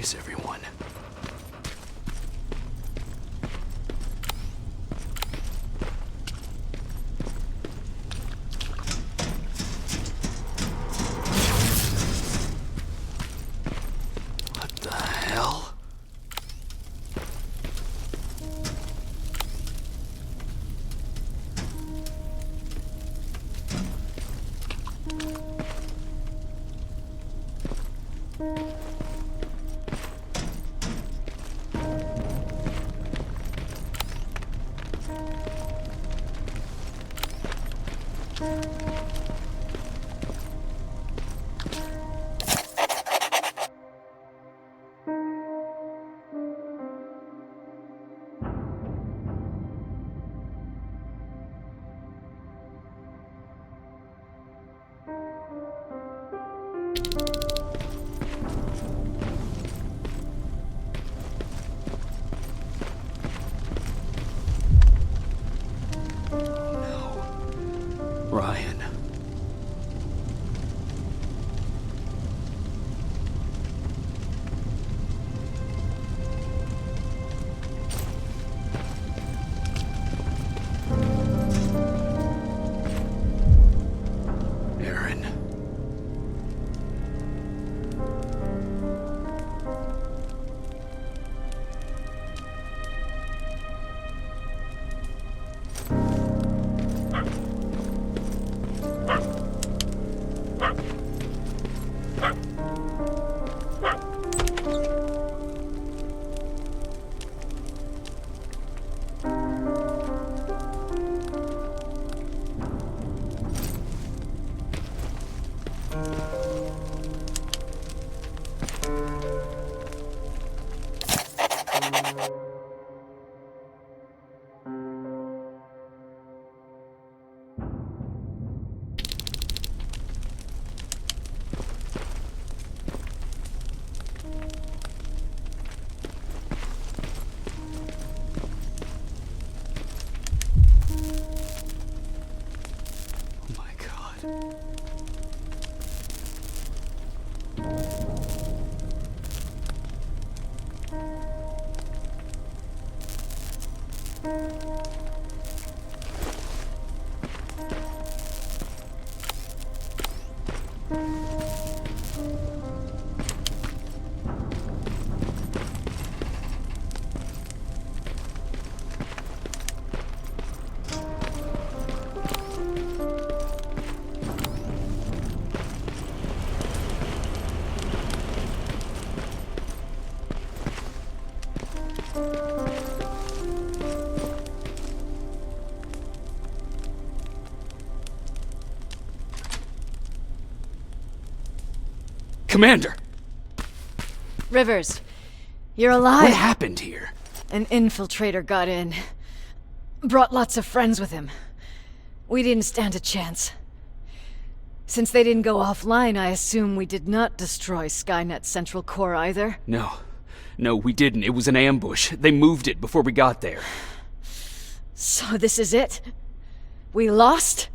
is everyone? What the hell? Ryan. Aaron. Oh my God. Commander! Rivers, you're alive. What happened here? An infiltrator got in. Brought lots of friends with him. We didn't stand a chance. Since they didn't go offline, I assume we did not destroy Skynet's central core either? No, we didn't. It was an ambush. They moved it before we got there. So this is it? We lost?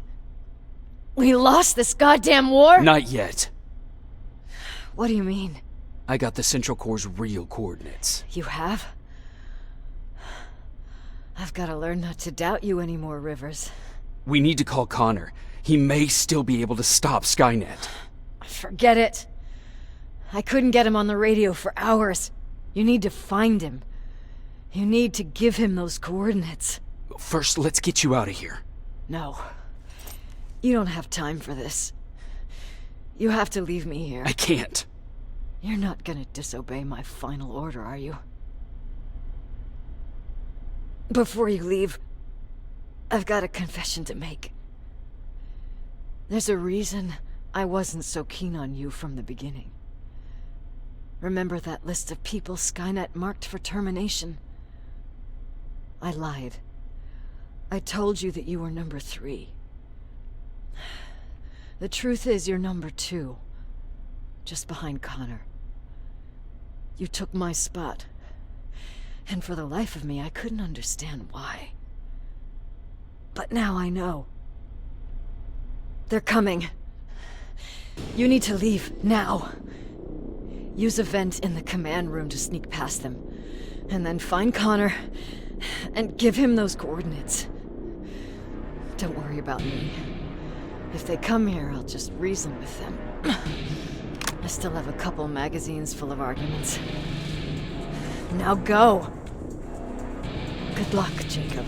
We lost this goddamn war? Not yet. What do you mean? I got the Central Core's real coordinates. You have? I've got to learn not to doubt you anymore, Rivers. We need to call Connor. He may still be able to stop Skynet. Forget it. I couldn't get him on the radio for hours. You need to find him. You need to give him those coordinates. First, let's get you out of here. No. You don't have time for this. You have to leave me here. I can't. You're not gonna disobey my final order, are you? Before you leave, I've got a confession to make. There's a reason I wasn't so keen on you from the beginning. Remember that list of people Skynet marked for termination? I lied. I told you that you were number 3. The truth is you're number 2. Just behind Connor. You took my spot. And for the life of me, I couldn't understand why. But now I know. They're coming. You need to leave, now. Use a vent in the command room to sneak past them. And then find Connor and give him those coordinates. Don't worry about me. If they come here, I'll just reason with them. I still have a couple magazines full of arguments. Now go! Good luck, Jacob.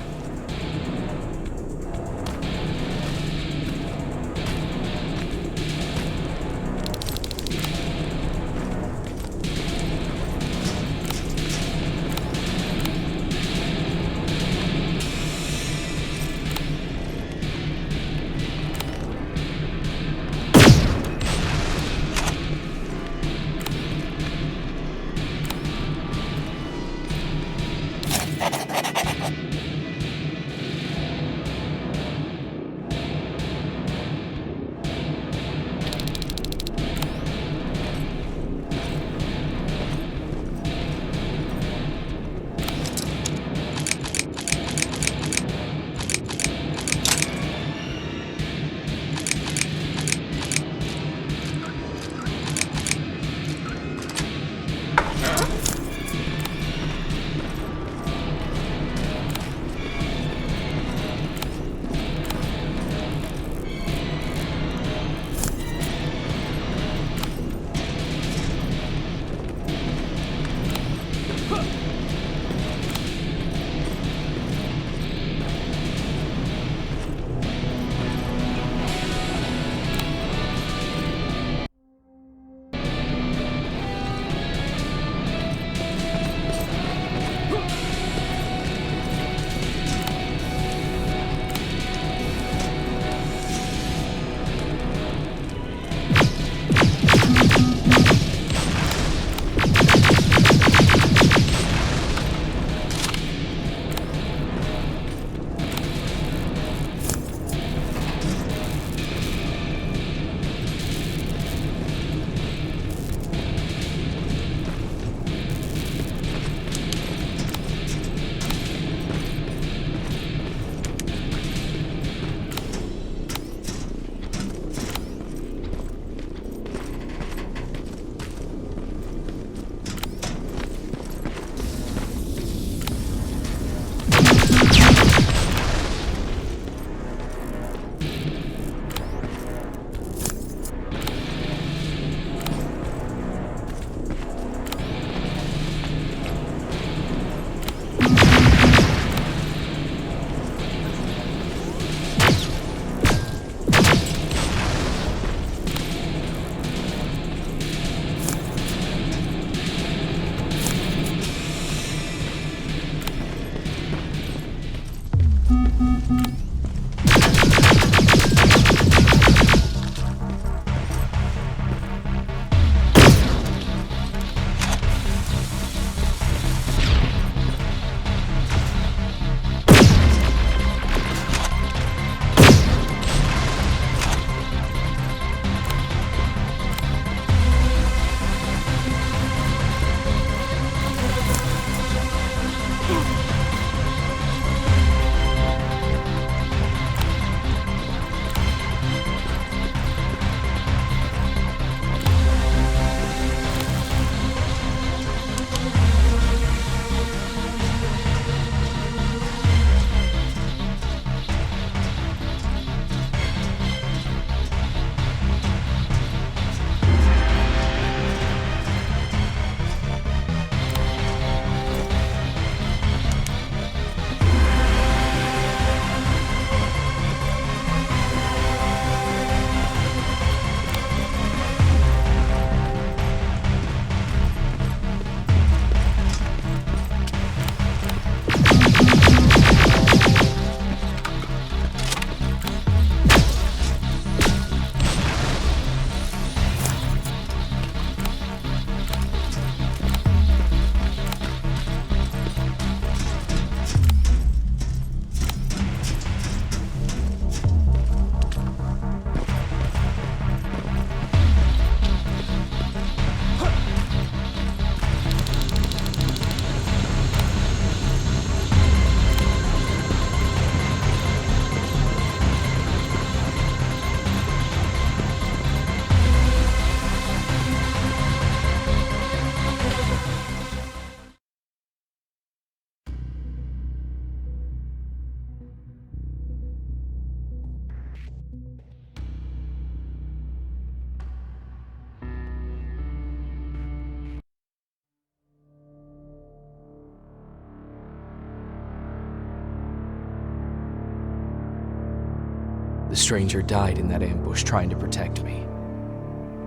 The stranger died in that ambush trying to protect me.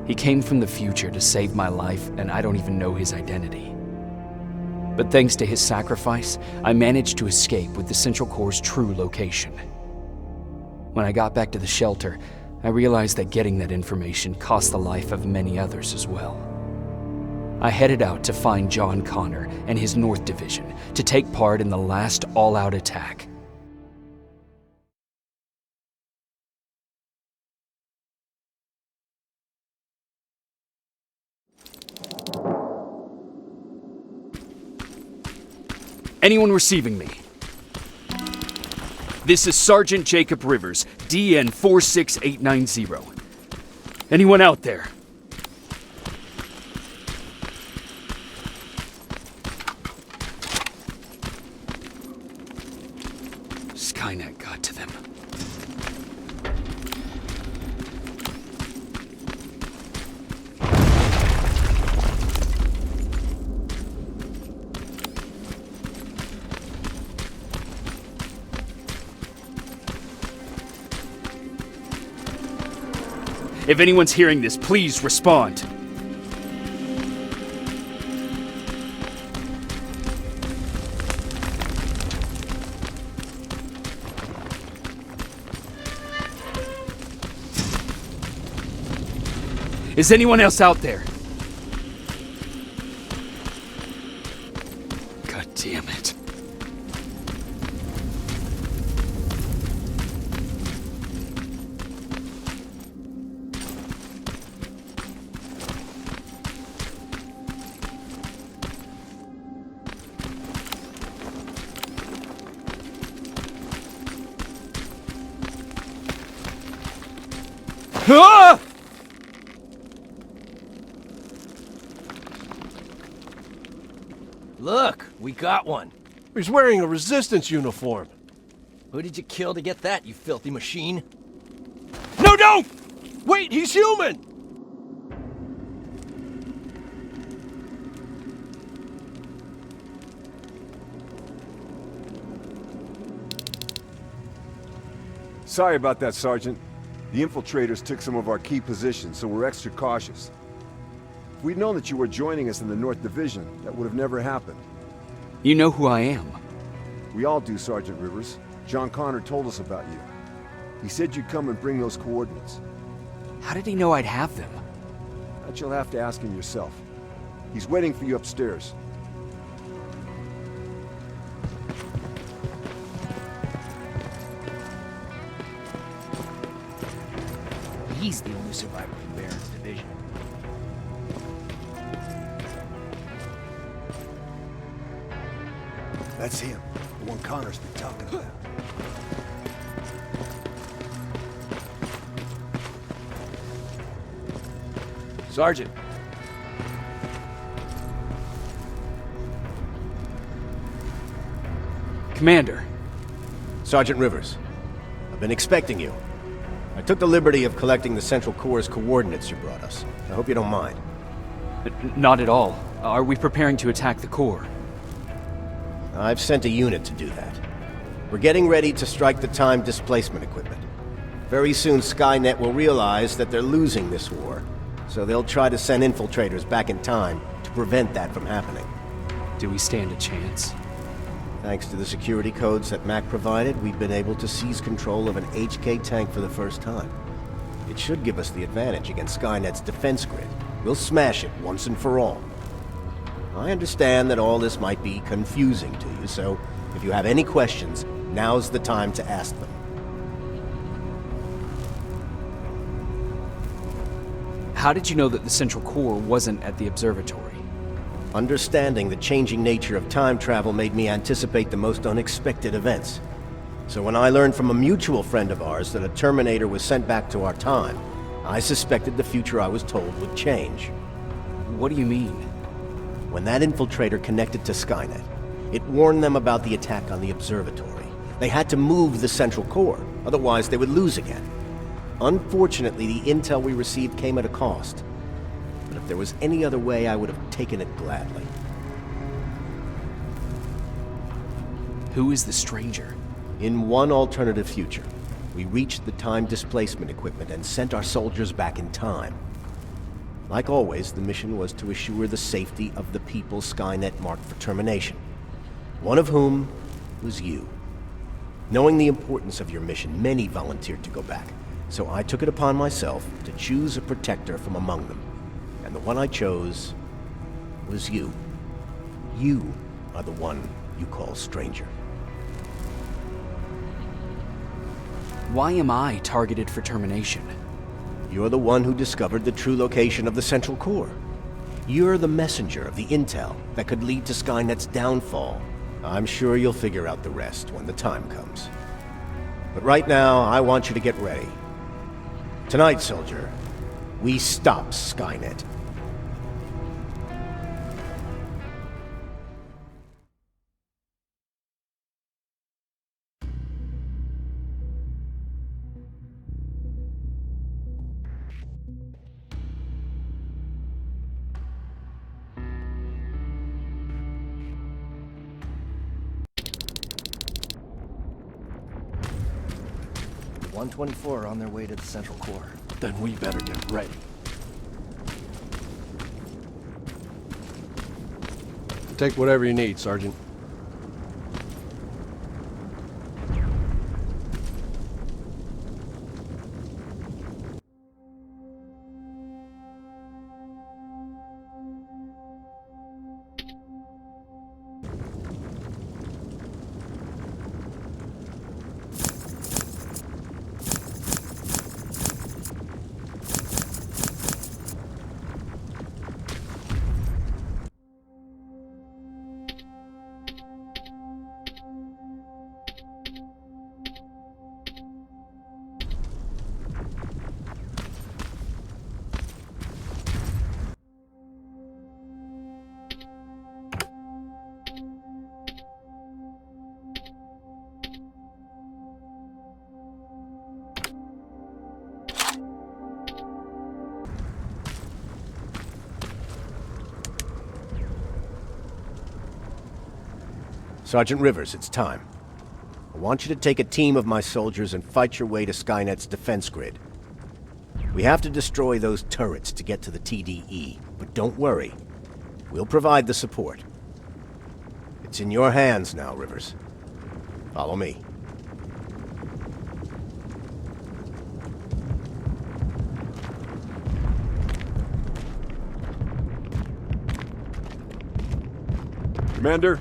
He came from the future to save my life, and I don't even know his identity. But thanks to his sacrifice, I managed to escape with the Central Core's true location. When I got back to the shelter, I realized that getting that information cost the life of many others as well. I headed out to find John Connor and his North Division to take part in the last all-out attack. Anyone receiving me? This is Sergeant Jacob Rivers, DN 46890. Anyone out there? Skynet got to them. If anyone's hearing this, please respond. Is anyone else out there? God damn it. Ah! Look, we got one. He's wearing a resistance uniform. Who did you kill to get that, you filthy machine? No, don't! Wait, he's human! Sorry about that, Sergeant. The infiltrators took some of our key positions, so we're extra cautious. If we'd known that you were joining us in the North Division, that would have never happened. You know who I am. We all do, Sergeant Rivers. John Connor told us about you. He said you'd come and bring those coordinates. How did he know I'd have them? That you'll have to ask him yourself. He's waiting for you upstairs. He's the only survivor from Baron's division. That's him. The one Connor's been talking about. Sergeant. Commander. Sergeant Rivers, I've been expecting you. I took the liberty of collecting the Central Core's coordinates you brought us. I hope you don't mind. Not at all. Are we preparing to attack the core? I've sent a unit to do that. We're getting ready to strike the time displacement equipment. Very soon Skynet will realize that they're losing this war, so they'll try to send infiltrators back in time to prevent that from happening. Do we stand a chance? Thanks to the security codes that Mac provided, we've been able to seize control of an HK tank for the first time. It should give us the advantage against Skynet's defense grid. We'll smash it once and for all. I understand that all this might be confusing to you, so if you have any questions, now's the time to ask them. How did you know that the Central Core wasn't at the observatory? Understanding the changing nature of time travel made me anticipate the most unexpected events. So when I learned from a mutual friend of ours that a Terminator was sent back to our time, I suspected the future I was told would change. What do you mean? When that infiltrator connected to Skynet, it warned them about the attack on the observatory. They had to move the Central Core, otherwise they would lose again. Unfortunately, the intel we received came at a cost. But if there was any other way, I would have taken it gladly. Who is the stranger? In one alternative future, We reached the time displacement equipment and sent our soldiers back in time. Like always, the mission was to assure the safety of the people Skynet marked for termination. One of whom was you. Knowing the importance of your mission, many volunteered to go back, so I took it upon myself to choose a protector from among them. And the one I chose was you. You are the one you call stranger. Why am I targeted for termination? You're the one who discovered the true location of the Central Core. You're the messenger of the intel that could lead to Skynet's downfall. I'm sure you'll figure out the rest when the time comes. But right now, I want you to get ready. Tonight, soldier, we stop Skynet. "124 are on their way to the Central Core." Then we better get ready. Take whatever you need, Sergeant. Sergeant Rivers, it's time. I want you to take a team of my soldiers and fight your way to Skynet's defense grid. We have to destroy those turrets to get to the TDE, but don't worry. We'll provide the support. It's in your hands now, Rivers. Follow me. Commander?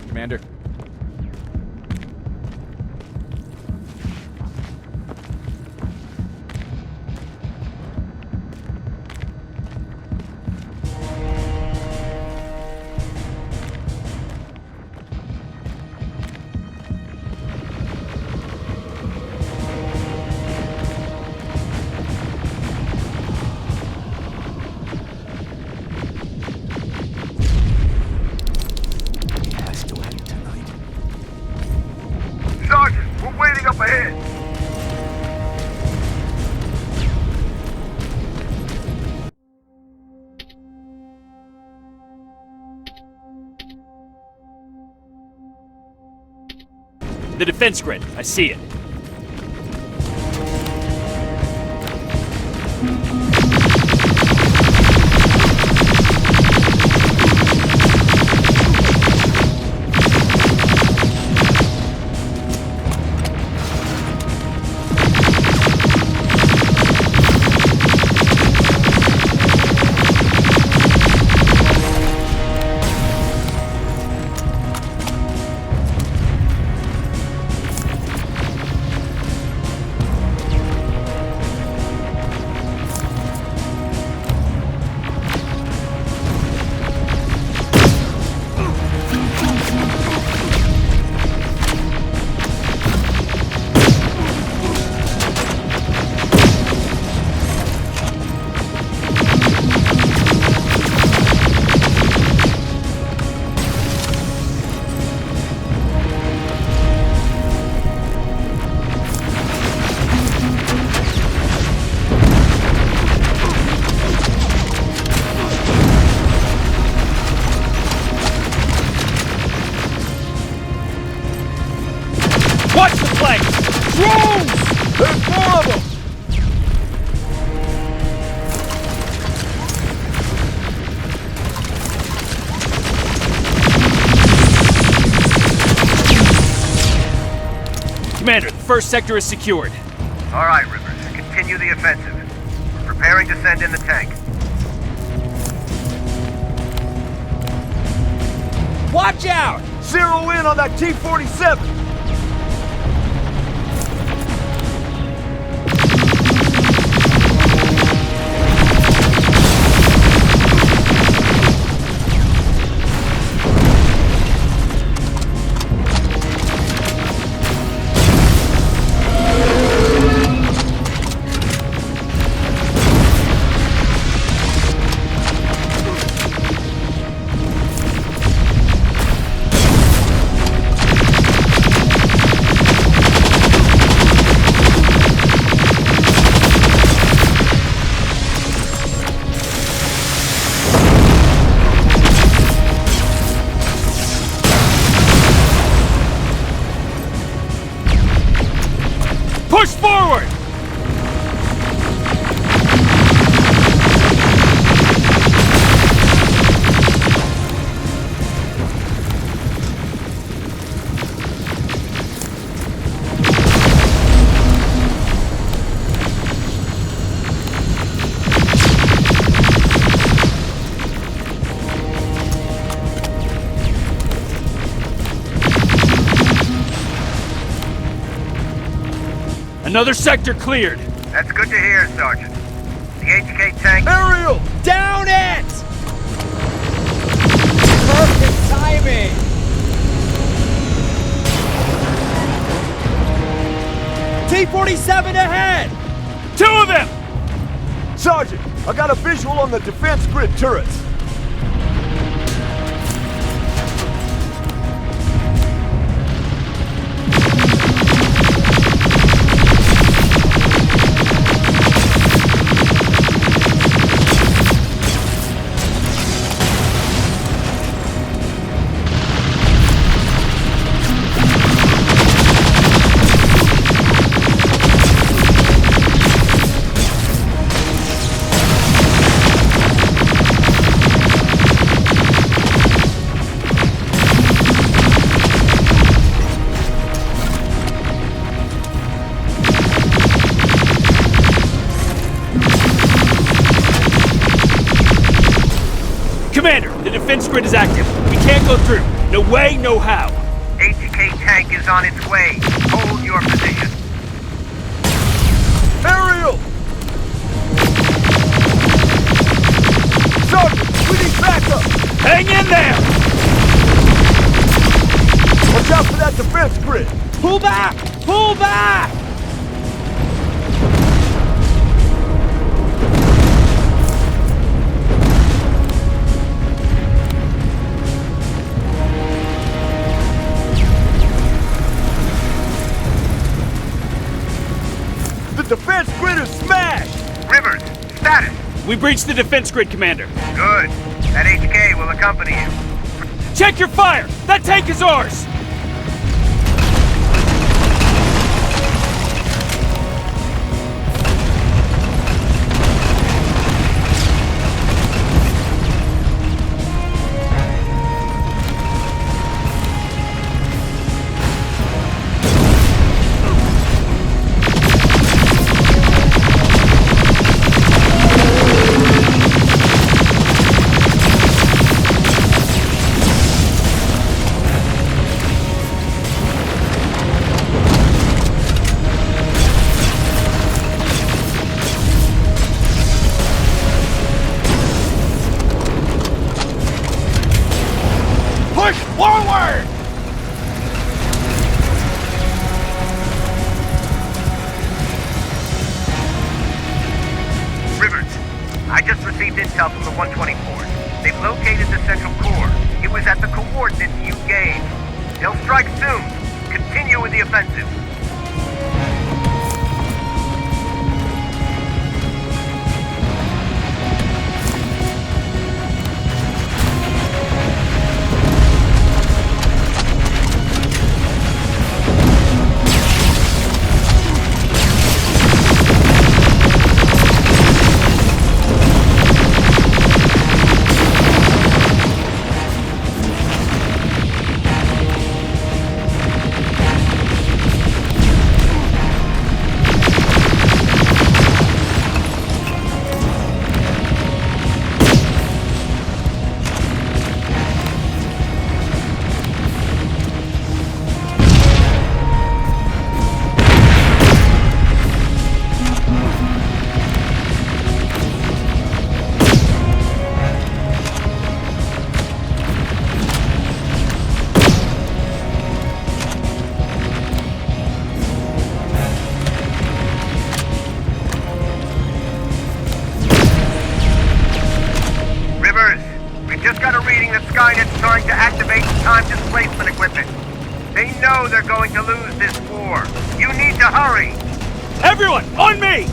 Commander. Sergeant, we're waiting up ahead. The defense grid. I see it. Watch the flank! Drones! There's more of them! Commander, the first sector is secured. All right, Rivers. Continue the offensive. We're preparing to send in the tank. Watch out! Zero in on that T-47! Push forward! Another sector cleared. That's good to hear, Sergeant. The HK tank... Aerial! Down it! Perfect timing! T-47 ahead! Two of them! Sergeant, I got a visual on the defense grid turrets. Commander, the defense grid is active. We can't go through. No way, no how. HK tank is on its way. Hold your position. Aerial! Sergeant, we need backup! Hang in there! Watch out for that defense grid! Pull back! Pull back! The defense grid is smashed! Rivers, status. We breached the defense grid, Commander. Good. That HK will accompany you. Check your fire! That tank is ours! Push forward! Rivers, I just received intel from the 124th. They've located the central core. It was at the coordinates you gave. They'll strike soon. Continue with the offensive. we're going to lose this war. You need to hurry! Everyone, on me!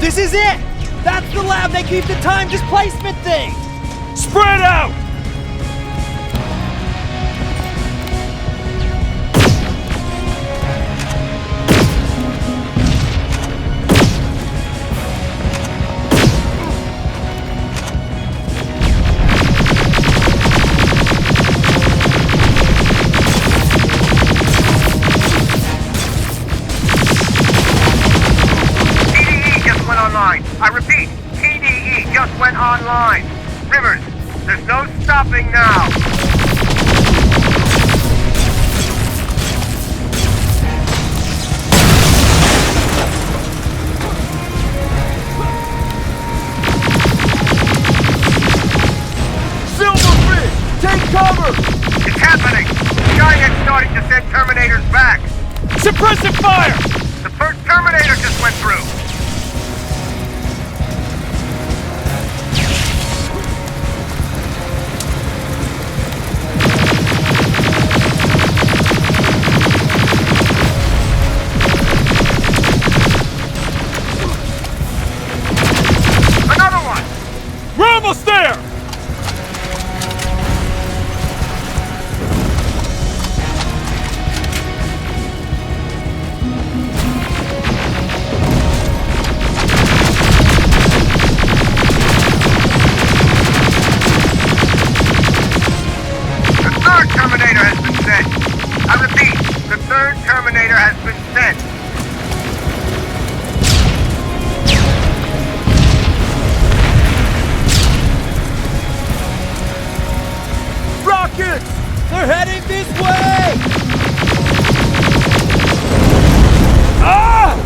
This is it! That's the lab they keep the time displacement thing! Spread out! I repeat, TDE just went online. Rivers, there's no stopping now. Silverfish! Take cover! It's happening! Skynet's starting to send Terminators back. Suppressive fire! The first Terminator just went through. We're almost there! The third Terminator has been sent. I repeat, the third Terminator has been sent. Rockets! They're heading this way! Ah!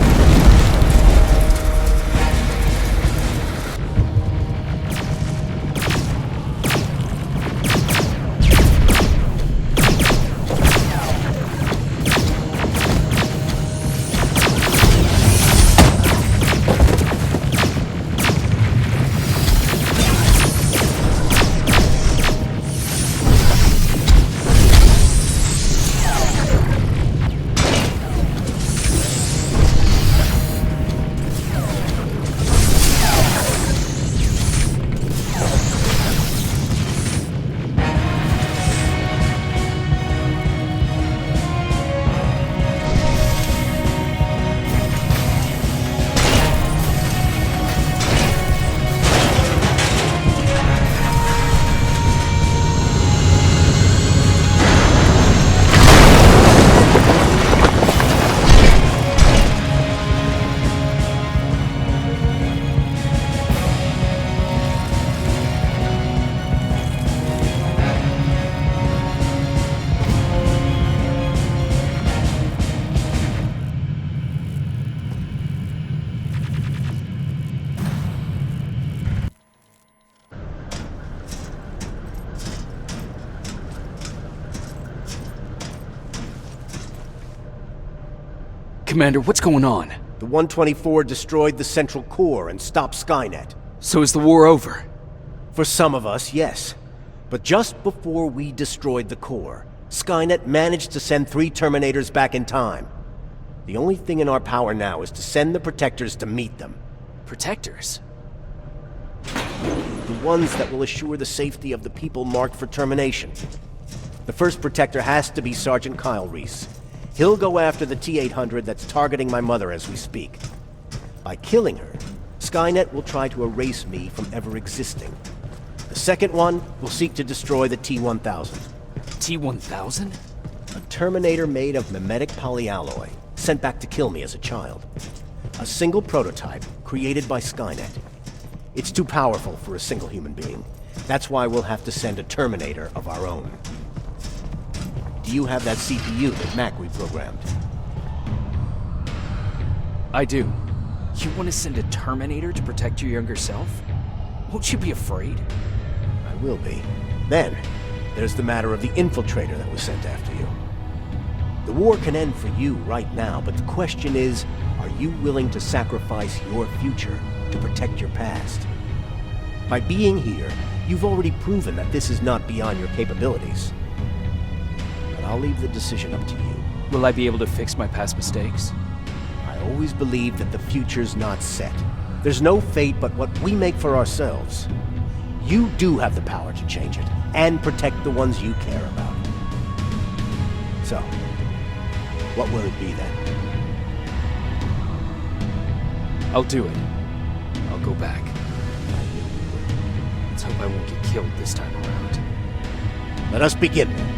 Commander, what's going on? The 124 destroyed the central core and stopped Skynet. So is the war over? For some of us, yes. But just before we destroyed the core, Skynet managed to send 3 Terminators back in time. The only thing in our power now is to send the Protectors to meet them. Protectors? The ones that will assure the safety of the people marked for termination. The first Protector has to be Sergeant Kyle Reese. He'll go after the T-800 that's targeting my mother as we speak. By killing her, Skynet will try to erase me from ever existing. The second one will seek to destroy the T-1000. T-1000? A Terminator made of mimetic polyalloy, sent back to kill me as a child. A single prototype, created by Skynet. It's too powerful for a single human being. That's why we'll have to send a Terminator of our own. Do you have that CPU that Mac reprogrammed? I do. You want to send a Terminator to protect your younger self? Won't you be afraid? I will be. Then, there's the matter of the infiltrator that was sent after you. The war can end for you right now, but the question is, are you willing to sacrifice your future to protect your past? By being here, you've already proven that this is not beyond your capabilities. But I'll leave the decision up to you. Will I be able to fix my past mistakes? I always believe that the future's not set. There's no fate but what we make for ourselves. You do have the power to change it, and protect the ones you care about. So, what will it be then? I'll do it. I'll go back. Let's hope I won't get killed this time around. Let us begin then.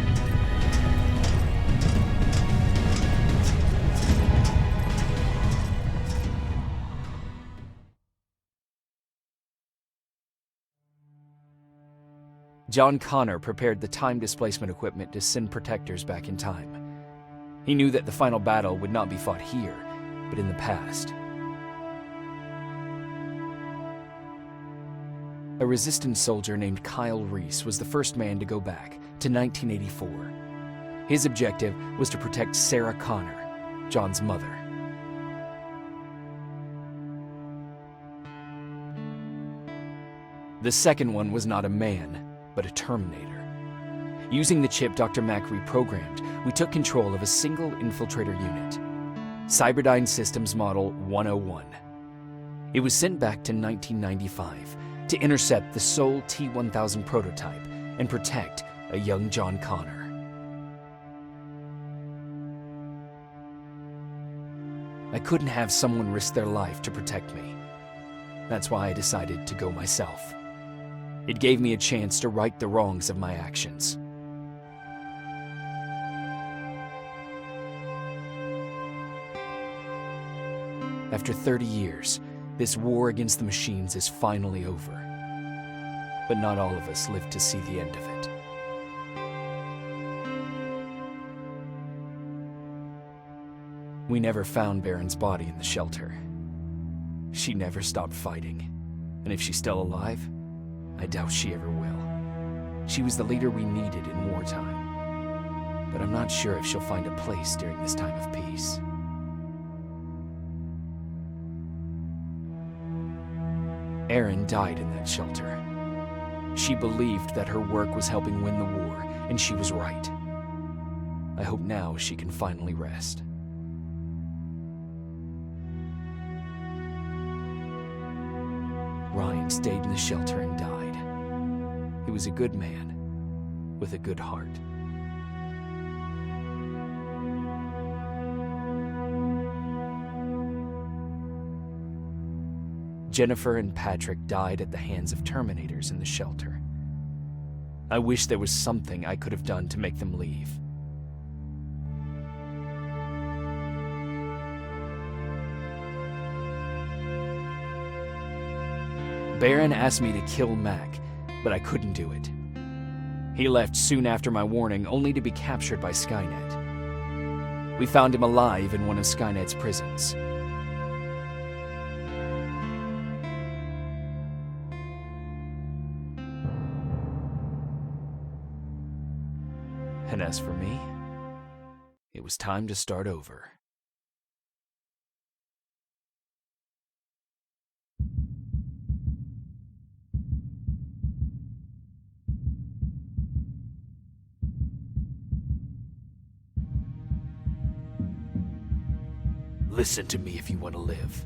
John Connor prepared the time displacement equipment to send protectors back in time. He knew that the final battle would not be fought here, but in the past. A resistance soldier named Kyle Reese was the first man to go back to 1984. His objective was to protect Sarah Connor, John's mother. The second one was not a man, but a Terminator. Using the chip Dr. Mack reprogrammed, we took control of a single infiltrator unit, Cyberdyne Systems Model 101. It was sent back to 1995 to intercept the Sol T-1000 prototype and protect a young John Connor. I couldn't have someone risk their life to protect me. That's why I decided to go myself. It gave me a chance to right the wrongs of my actions. After 30 years, this war against the machines is finally over. But not all of us lived to see the end of it. We never found Baron's body in the shelter. She never stopped fighting, and if she's still alive, I doubt she ever will. She was the leader we needed in wartime, but I'm not sure if she'll find a place during this time of peace. Erin died in that shelter. She believed that her work was helping win the war, and she was right. I hope now she can finally rest. Ryan stayed in the shelter and died. He was a good man, with a good heart. Jennifer and Patrick died at the hands of Terminators in the shelter. I wish there was something I could have done to make them leave. Baron asked me to kill Mac, but I couldn't do it. He left soon after my warning, only to be captured by Skynet. We found him alive in one of Skynet's prisons. And as for me, it was time to start over. Listen to me if you want to live.